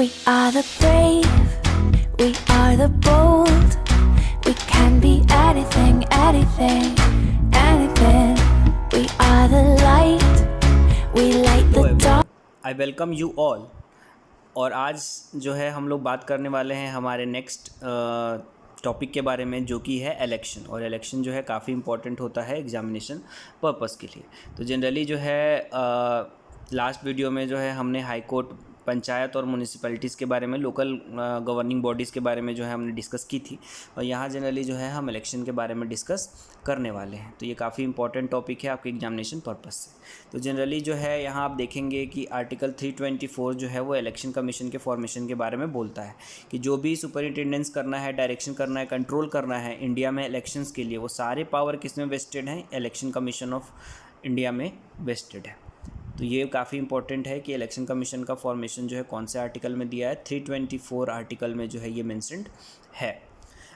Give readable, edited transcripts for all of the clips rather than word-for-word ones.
We are the brave, we are the bold. We can be anything, anything, anything. We are the light, we light the dark. I welcome you all. और आज जो है हम लोग बात करने वाले हैं हमारे नेक्स्ट टॉपिक के बारे में, जो कि है इलेक्शन। और इलेक्शन जो है काफ़ी इंपॉर्टेंट होता है एग्जामिनेशन पर्पस के लिए। तो जनरली जो है लास्ट वीडियो में जो है हमने हाई कोर्ट, पंचायत और म्यूनिसिपैलिटीज़ के बारे में, लोकल गवर्निंग बॉडीज़ के बारे में जो है हमने डिस्कस की थी। और यहाँ जनरली जो है हम इलेक्शन के बारे में डिस्कस करने वाले हैं। तो ये काफ़ी इंपॉर्टेंट टॉपिक है आपके एग्जामिनेशन पर्पस से। तो जनरली जो है यहाँ आप देखेंगे कि आर्टिकल 324 जो है वो इलेक्शन कमीशन के फॉर्मेशन के बारे में बोलता है कि जो भी सुपरिटेंडेंस करना है, डायरेक्शन करना है, कंट्रोल करना है इंडिया में इलेक्शंस के लिए, वो सारे पावर किस में वेस्टेड हैं? इलेक्शन कमीशन ऑफ इंडिया में वेस्टेड है। तो ये काफ़ी इंपॉर्टेंट है कि इलेक्शन कमीशन का फॉर्मेशन जो है कौन से आर्टिकल में दिया है। 324 आर्टिकल में जो है ये मेंशन्ड है।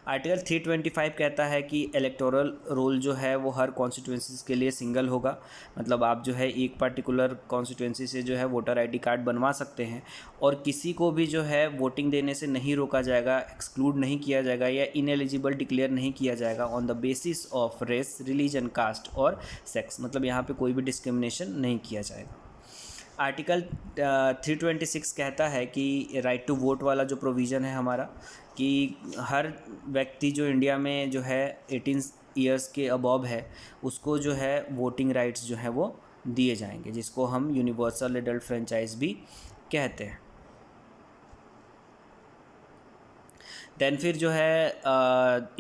आर्टिकल 325 कहता है कि इलेक्टोरल रोल जो है वो हर कॉन्स्टिट्यूंसीज के लिए सिंगल होगा। मतलब आप जो है एक पर्टिकुलर कॉन्स्टिट्यूंसी से जो है वोटर आईडी कार्ड बनवा सकते हैं और किसी को भी जो है वोटिंग देने से नहीं रोका जाएगा, एक्सक्लूड नहीं किया जाएगा या इनएलिजिबल डिक्लेयर नहीं किया जाएगा on the basis of race, religion, caste और सेक्स। मतलब यहाँ पे कोई भी डिस्क्रिमिनेशन नहीं किया जाएगा। आर्टिकल 326 कहता है कि राइट टू वोट वाला जो प्रोविज़न है हमारा, कि हर व्यक्ति जो इंडिया में जो है 18 ईयर्स के अबव है, उसको जो है वोटिंग राइट्स जो है वो दिए जाएंगे, जिसको हम यूनिवर्सल एडल्ट फ्रेंचाइज भी कहते हैं। देन फिर जो है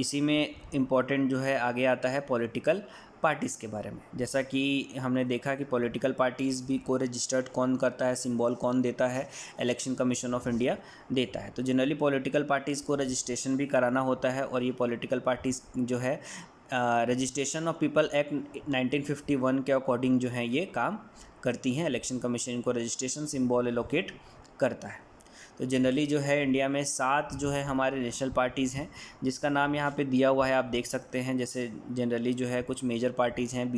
इसी में इम्पॉर्टेंट जो है आगे आता है पॉलिटिकल पार्टीज़ के बारे में। जैसा कि हमने देखा कि पॉलिटिकल पार्टीज़ भी को रजिस्टर्ड कौन करता है, सिंबल कौन देता है? इलेक्शन कमीशन ऑफ इंडिया देता है। तो जनरली पॉलिटिकल पार्टीज़ को रजिस्ट्रेशन भी कराना होता है और ये पॉलिटिकल पार्टीज़ जो है रजिस्ट्रेशन ऑफ पीपल एक्ट 1951 के अकॉर्डिंग जो है ये काम करती हैं। इलेक्शन कमीशन इनको रजिस्ट्रेशन सिंबल एलोकेट करता है। तो जनरली जो है इंडिया में 7 जो है हमारे नेशनल पार्टीज़ हैं, जिसका नाम यहाँ पे दिया हुआ है, आप देख सकते हैं। जैसे जनरली जो है कुछ मेजर पार्टीज़ हैं,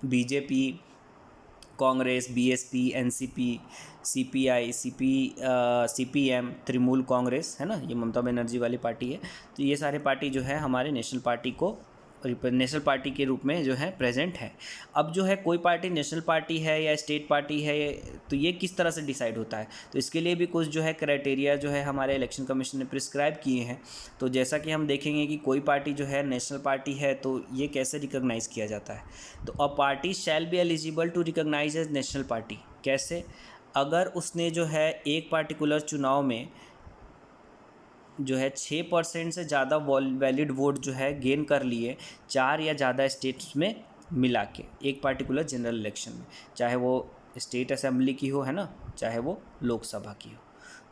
BJP, Congress, BSP, NCP, CPI, CPM, Trinamool Congress, है ना, ये ममता बनर्जी वाली पार्टी है। तो ये सारे पार्टी जो है हमारे नेशनल पार्टी के रूप में जो है प्रेजेंट है। अब जो है कोई पार्टी नेशनल पार्टी है या स्टेट पार्टी है, तो ये किस तरह से डिसाइड होता है? तो इसके लिए भी कुछ जो है क्राइटेरिया जो है हमारे इलेक्शन कमीशन ने प्रिस्क्राइब किए हैं। तो जैसा कि हम देखेंगे कि कोई पार्टी जो है नेशनल पार्टी है, तो ये कैसे रिकॉग्नाइज किया जाता है? तो a party shall be eligible to recognise as national party. कैसे? अगर उसने जो है एक पार्टिकुलर चुनाव में जो है 6% से ज़्यादा वैलिड वोट जो है गेन कर लिए 4 या ज़्यादा स्टेट्स में मिला के, एक पार्टिकुलर जनरल इलेक्शन में, चाहे वो स्टेट असेंबली की हो, है ना, चाहे वो लोकसभा की हो।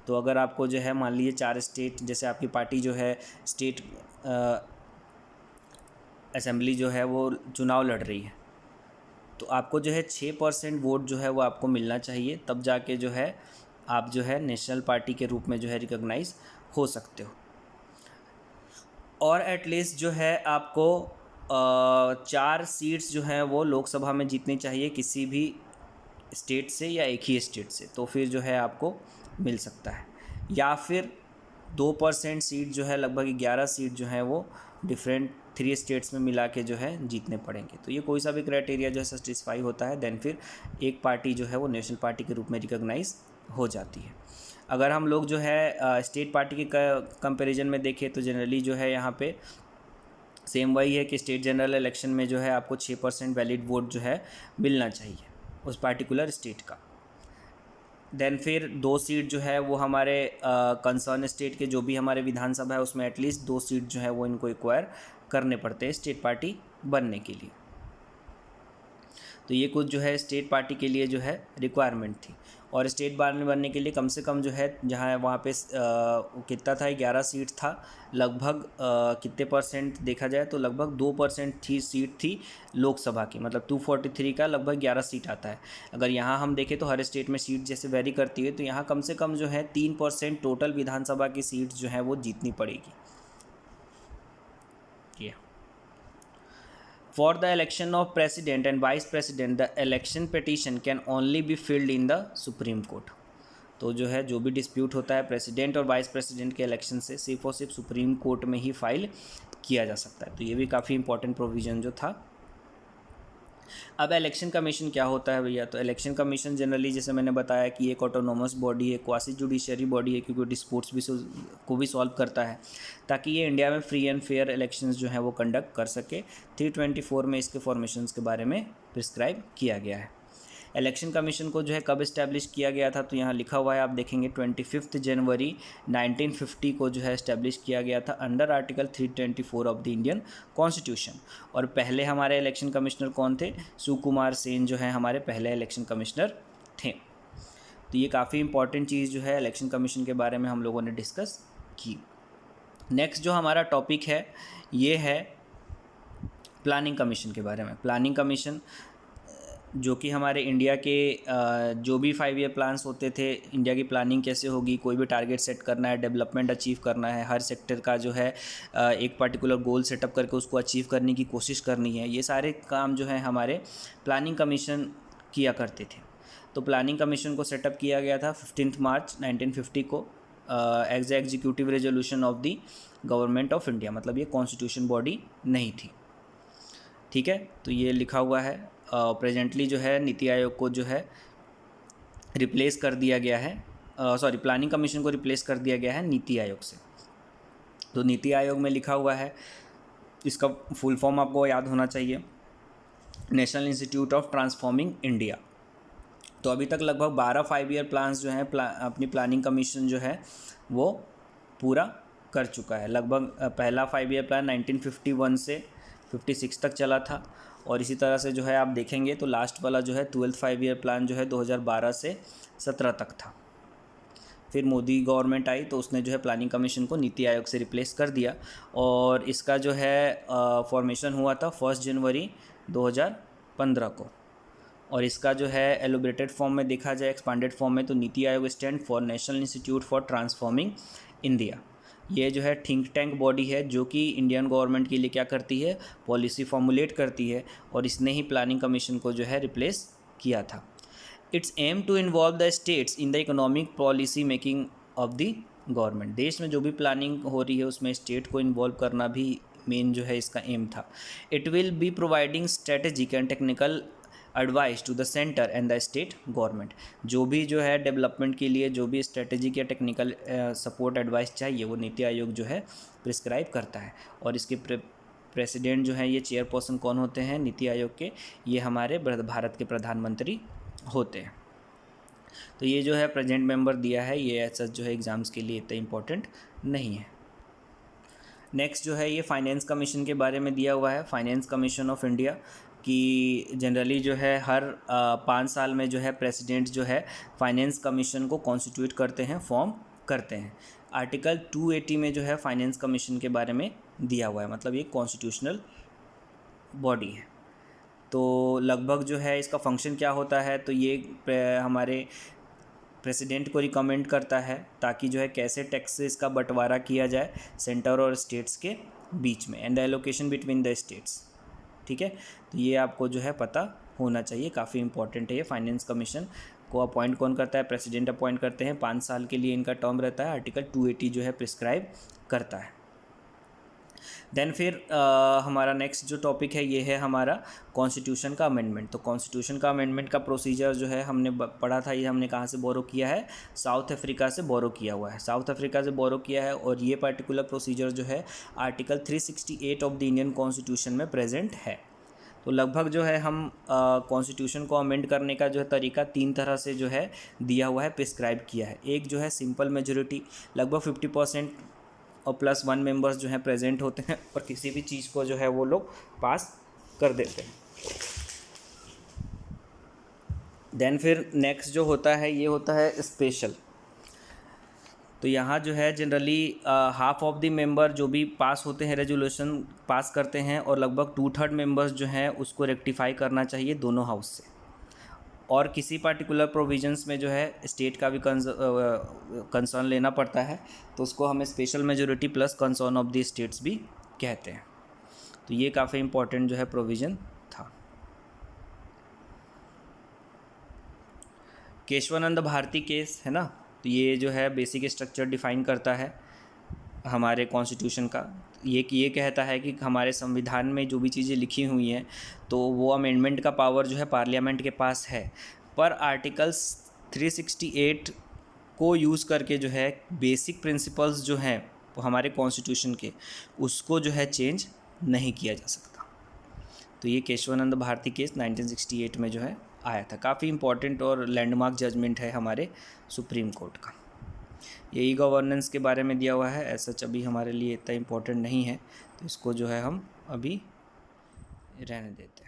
तो अगर आपको जो है मान लीजिए 4 स्टेट, जैसे आपकी पार्टी जो है स्टेट असेंबली जो है वो चुनाव लड़ रही है, तो आपको जो है 6% वोट जो है वो आपको मिलना चाहिए, तब जाके जो है आप जो है नेशनल पार्टी के रूप में जो है रिकॉग्नाइज हो सकते हो। और एटलीस्ट जो है आपको 4 सीट्स जो हैं वो लोकसभा में जीतनी चाहिए किसी भी स्टेट से या एक ही स्टेट से, तो फिर जो है आपको मिल सकता है। या फिर 2% सीट जो है, लगभग 11 सीट जो है वो डिफरेंट 3 स्टेट्स में मिला के जो है जीतने पड़ेंगे। तो ये कोई सा भी क्राइटेरिया जो है सेटिस्फाई होता है, देन फिर एक पार्टी जो है वो नेशनल पार्टी के रूप में रिकॉग्नाइज हो जाती है। अगर हम लोग जो है स्टेट पार्टी के कंपैरिजन में देखें, तो जनरली जो है यहाँ पे सेम वही है कि स्टेट जनरल इलेक्शन में जो है आपको 6% वैलिड वोट जो है मिलना चाहिए उस पार्टिकुलर स्टेट का। देन फिर 2 सीट जो है वो हमारे कंसर्न स्टेट के जो भी हमारे विधानसभा है उसमें एटलीस्ट 2 सीट जो है वो इनको एक्वायर करने पड़ते हैं स्टेट पार्टी बनने के लिए। तो ये कुछ जो है स्टेट पार्टी के लिए जो है रिक्वायरमेंट थी। और स्टेट बनने के लिए कम से कम जो है जहाँ वहाँ पे कितना था, 11 सीट था, लगभग कितने परसेंट देखा जाए तो लगभग 2% थी सीट थी लोकसभा की। मतलब 243 का लगभग 11 सीट आता है। अगर यहाँ हम देखें तो हर स्टेट में सीट जैसे वेरी करती है, तो यहाँ कम से कम जो है 3% टोटल विधानसभा की सीट जो है वो जीतनी पड़ेगी। For the election of president and vice president, the election petition can only be filed in the Supreme Court. तो जो है जो भी डिस्प्यूट होता है प्रेसिडेंट और वाइस प्रेसिडेंट के इलेक्शन से सिर्फ और सिर्फ सुप्रीम कोर्ट में ही फाइल किया जा सकता है। तो ये भी काफ़ी इंपॉर्टेंट प्रोविज़न जो था। अब इलेक्शन कमीशन क्या होता है भैया? तो इलेक्शन कमीशन जनरली जैसे मैंने बताया कि एक ऑटोनोमस बॉडी है, क्वासी जुडिशियरी बॉडी है, क्योंकि डिस्प्यूट्स भी को भी सॉल्व करता है ताकि ये इंडिया में फ्री एंड फेयर इलेक्शंस जो हैं वो कंडक्ट कर सके। 324 में इसके फॉर्मेशंस के बारे में प्रिस्क्राइब किया गया है। इलेक्शन कमीशन को जो है कब इस्टेब्लिश किया गया था? तो यहाँ लिखा हुआ है, आप देखेंगे 25 जनवरी 1950 को जो है इस्टेब्लिश किया गया था under article 324 of the Indian constitution. और पहले हमारे इलेक्शन कमिश्नर कौन थे? सुकुमार सेन जो है हमारे पहले इलेक्शन कमिश्नर थे। तो ये काफ़ी इंपॉर्टेंट चीज़ जो है इलेक्शन कमीशन के बारे में हम लोगों ने डिस्कस की। नेक्स्ट जो हमारा टॉपिक है ये है प्लानिंग कमीशन के बारे में। प्लानिंग कमीशन जो कि हमारे इंडिया के जो भी 5 ईयर प्लान्स होते थे, इंडिया की प्लानिंग कैसे होगी, कोई भी टारगेट सेट करना है, डेवलपमेंट अचीव करना है, हर सेक्टर का जो है एक पर्टिकुलर गोल सेटअप करके उसको अचीव करने की कोशिश करनी है, ये सारे काम जो है हमारे प्लानिंग कमीशन किया करते थे। तो प्लानिंग कमीशन को सेटअप किया गया था 15 मार्च 1950 को as executive resolution of the government of India, मतलब ये कॉन्स्टिट्यूशन बॉडी नहीं थी। ठीक है, तो ये लिखा हुआ है। प्रेजेंटली जो है नीति आयोग को जो है रिप्लेस कर दिया गया है, प्लानिंग कमीशन को रिप्लेस कर दिया गया है नीति आयोग से। तो नीति आयोग में लिखा हुआ है, इसका फुल फॉर्म आपको याद होना चाहिए, national institute of transforming India. तो अभी तक लगभग 12 5 ईयर प्लान्स जो हैं अपनी प्लानिंग कमीशन जो है वो पूरा कर चुका है। लगभग पहला 5 ईयर प्लान 1951 से 56 तक चला था, और इसी तरह से जो है आप देखेंगे तो लास्ट वाला जो है 12th 5 ईयर प्लान जो है 2012 से 17 तक था। फिर मोदी गवर्नमेंट आई तो उसने जो है प्लानिंग कमीशन को नीति आयोग से रिप्लेस कर दिया, और इसका जो है फॉर्मेशन हुआ था 1 जनवरी 2015 को। और इसका जो है एलोबरेटेड फॉर्म में देखा जाए, एक्सपांडेड फॉर्म में, तो NITI Aayog stand for national institute for transforming India. ये जो है थिंक टैंक बॉडी है जो कि इंडियन गवर्नमेंट के लिए क्या करती है, पॉलिसी फॉर्मुलेट करती है, और इसने ही प्लानिंग कमीशन को जो है रिप्लेस किया था। It's aim to involve the states in the economic policy making of the government. देश में जो भी प्लानिंग हो रही है उसमें स्टेट को इन्वॉल्व करना भी मेन जो है इसका एम था। It will be providing strategic and technical advice to the centre and the state government. जो भी जो है डेवलपमेंट के लिए जो भी स्ट्रेटेजिक या टेक्निकल सपोर्ट एडवाइस चाहिए वो नीति आयोग जो है प्रिस्क्राइब करता है। और इसके प्रेसिडेंट जो है, ये चेयरपर्सन कौन होते हैं नीति आयोग के? ये हमारे भारत के प्रधानमंत्री होते हैं। तो ये जो है प्रेजेंट मेंबर दिया है, ये ऐसा जो है एग्ज़ाम्स के लिए इतना इम्पोर्टेंट नहीं है। नेक्स्ट जो है ये फाइनेंस कमीशन के बारे में दिया हुआ है। फाइनेंस कमीशन ऑफ इंडिया कि जनरली जो है हर 5 साल में जो है प्रेसिडेंट जो है फाइनेंस कमीशन को कॉन्स्टिट्यूट करते हैं, फॉर्म करते हैं। आर्टिकल 280 में जो है फाइनेंस कमीशन के बारे में दिया हुआ है, मतलब ये कॉन्स्टिट्यूशनल बॉडी है। तो लगभग जो है इसका फंक्शन क्या होता है, तो ये हमारे प्रेसिडेंट को रिकमेंड करता है ताकि जो है कैसे टैक्सेस का बंटवारा किया जाए सेंटर और स्टेट्स के बीच में, and the allocation between the states. ठीक है, तो ये आपको जो है पता होना चाहिए, काफ़ी इंपॉर्टेंट है ये। फाइनेंस कमीशन को अपॉइंट कौन करता है? प्रेसिडेंट अपॉइंट करते हैं, 5 साल के लिए इनका टर्म रहता है। आर्टिकल 280 जो है प्रिस्क्राइब करता है। देन फिर हमारा नेक्स्ट जो टॉपिक है ये है हमारा कॉन्स्टिट्यूशन का अमेंडमेंट। तो कॉन्स्टिट्यूशन का अमेंडमेंट का प्रोसीजर जो है हमने पढ़ा था, ये हमने कहाँ से बोरो किया है? साउथ अफ्रीका से बोरो किया हुआ है। साउथ अफ्रीका से बोरो किया है, और ये पर्टिकुलर प्रोसीजर जो है article 368 of the Indian constitution में प्रेजेंट है। तो लगभग जो है हम कॉन्स्टिट्यूशन को अमेंड करने का जो है तरीका 3 तरह से जो है दिया हुआ है, प्रिस्क्राइब किया है। एक जो है सिंपल मेजोरिटी, लगभग 50% और +1 मेंबर्स जो हैं प्रेजेंट होते हैं और किसी भी चीज़ को जो है वो लोग पास कर देते हैं। देन फिर नेक्स्ट जो होता है ये होता है स्पेशल। तो यहाँ जो है generally half of the member जो भी पास होते हैं रेजोल्यूशन पास करते हैं, और लगभग 2/3 मेंबर्स जो हैं उसको रेक्टिफाई करना चाहिए दोनों हाउस से। और किसी पर्टिकुलर प्रोविजंस में जो है स्टेट का भी कंसर्न लेना पड़ता है, तो उसको हमें special majority plus concern of the states भी कहते हैं। तो ये काफ़ी इंपॉर्टेंट जो है प्रोविज़न था। केशवानंद भारती केस है ना, तो ये जो है बेसिक स्ट्रक्चर डिफाइन करता है हमारे कॉन्स्टिट्यूशन का। ये कहता है कि हमारे संविधान में जो भी चीज़ें लिखी हुई हैं तो वो अमेंडमेंट का पावर जो है पार्लियामेंट के पास है, पर आर्टिकल्स 368 को यूज़ करके जो है बेसिक प्रिंसिपल्स जो हैं हमारे कॉन्स्टिट्यूशन के, उसको जो है चेंज नहीं किया जा सकता। तो ये केशवानंद भारती केस 1968 में जो है आया था। काफ़ी इम्पोर्टेंट और लैंडमार्क जजमेंट है हमारे सुप्रीम कोर्ट का। ये ई गवर्नेंस के बारे में दिया हुआ है, ऐसा अभी हमारे लिए इतना इम्पोर्टेंट नहीं है, तो इसको जो है हम अभी रहने देते हैं।